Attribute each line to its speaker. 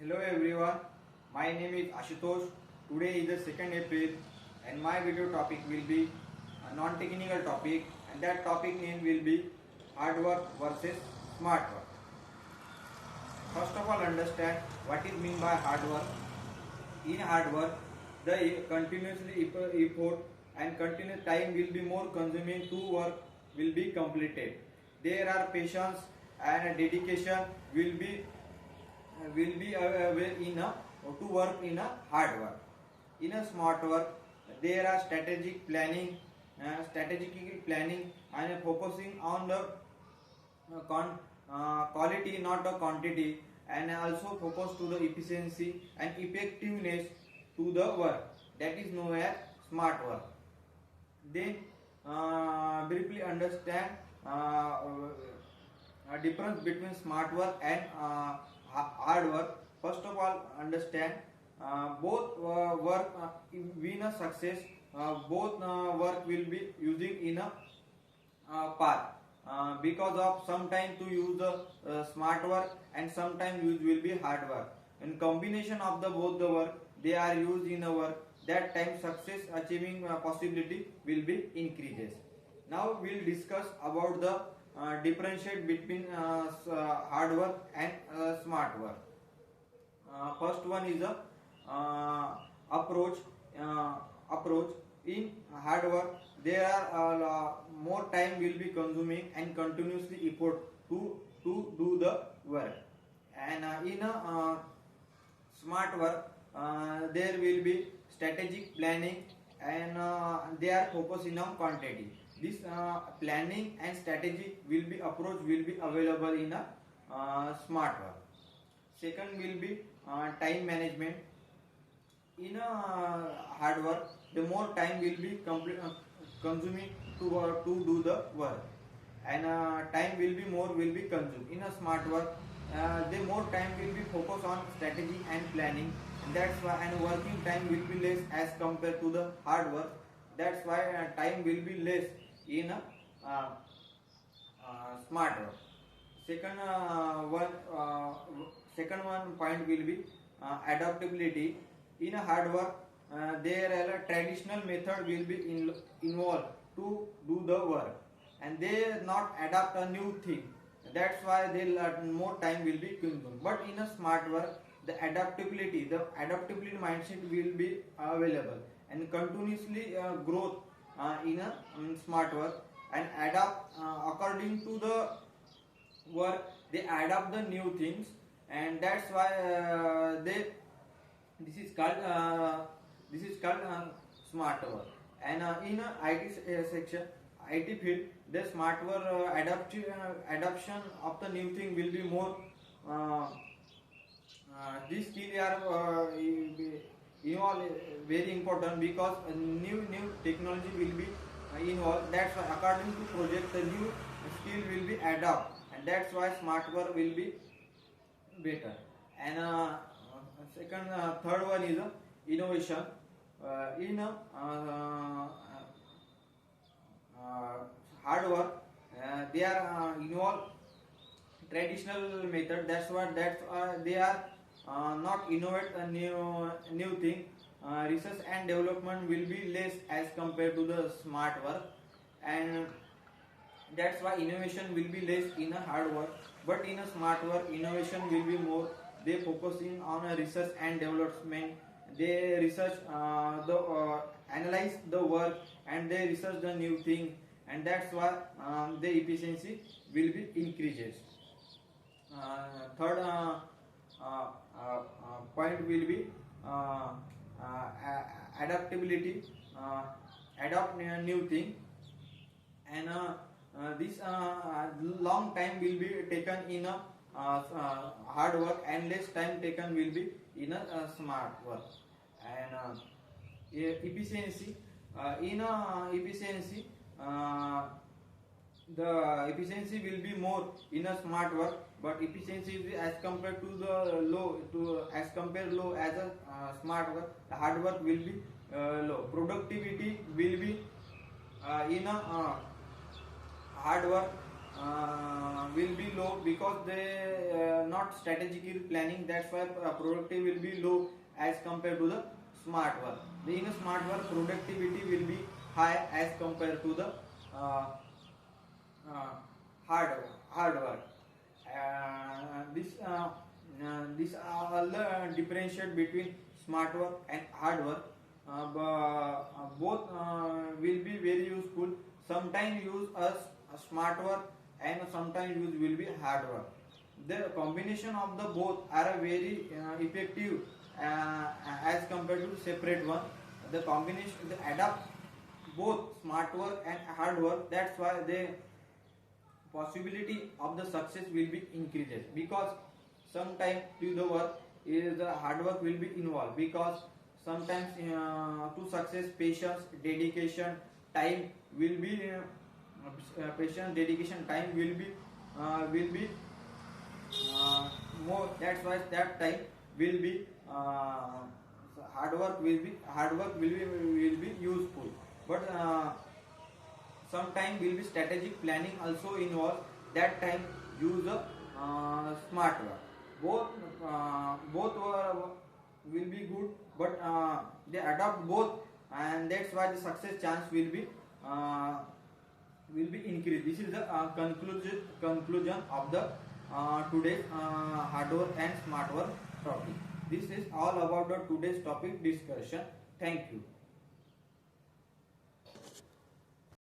Speaker 1: Hello everyone, my name is Ashutosh. Today is the 2nd April and my video topic will be a non-technical topic, and that topic name will be hard work versus smart work. First of all, understand what is mean by hard work. In hard work, the continuously effort and continuous time will be more consuming to work will be completed. There are patience and dedication will be in a to work in a hard work. In a smart work, there are strategic planning and focusing on the quality, not the quantity, and also focus to the efficiency and effectiveness to the work. That is known as smart work. Then briefly understand a difference between smart work and hard work. First of all, understand both work win a success. Both work will be using in a path. Because of sometime to use the smart work and sometime use will be hard work. In combination of the both the work, they are used in a work, that time success achieving possibility will be increases. Now we'll discuss about the differentiate between hard work and smart work. First one is a approach. Approach in hard work, there are more time will be consuming and continuously effort to do the work. And in a smart work, there will be strategic planning, and they are focusing on quantity. This planning and strategy will be approach will be available in a smart work. Second will be time management. In a hard work, the more time will be consuming to do the work, and time will be more will be consumed. In a smart work, the more time will be focused on strategy and planning, and that's why, and working time will be less as compared to the hard work. That's why time will be less in a uh, smart work. Second second one point will be adaptability. In a hard work, there are a traditional method will be involved to do the work, and they not adapt a new thing. That's why they more time will be consumed. But in a smart work, the adaptability mindset will be available, and continuously growth in a smart work, and adapt according to the work. They adapt the new things, and that's why they this is called smart work. And in IT section, IT field, the smart work adoption of the new thing will be more. These skills are involved very important, because new technology will be involved. That's why according to project, the new skill will be adopt, and that's why smart work will be better. And third one is innovation. In hard work, they are involved traditional method. That's what they are not innovate a new thing. Research and development will be less as compared to the smart work, and that's why innovation will be less in a hard work. But in a smart work, innovation will be more. They focusing on a research and development. They research the analyze the work, and they research the new thing, and that's why the efficiency will be increases. Third point will be adaptability. Adopt a new thing, and this long time will be taken in a hard work, and less time taken will be in a smart work. And efficiency, in a efficiency, the efficiency will be more in a smart work, but efficiency is as compared to the low, to as compared low as a smart work. The hard work will be low. Productivity will be in a hard work, will be low because they not strategically planning. That's why productivity will be low as compared to the smart work. In a smart work, productivity will be high as compared to the uh, uh, hard work. This all differentiate between smart work and hard work. Both will be very useful. Sometimes use a smart work and sometimes use will be hard work. The combination of the both are a very effective as compared to the separate one. The combination they adapt both smart work and hard work. That's why the possibility of the success will be increases, because sometimes to the work is the hard work will be involved, because sometimes to success patience dedication time will be patience dedication time will be more. That's why that time will be hard work will be useful, but sometime will be strategic planning also involved. That time use a smart work. Both will be good, but they adopt both, and that's why the success chance uh, will be increased. This is the conclusion of the today's hard work and smart work topic. This is all about the today's topic discussion. Thank you.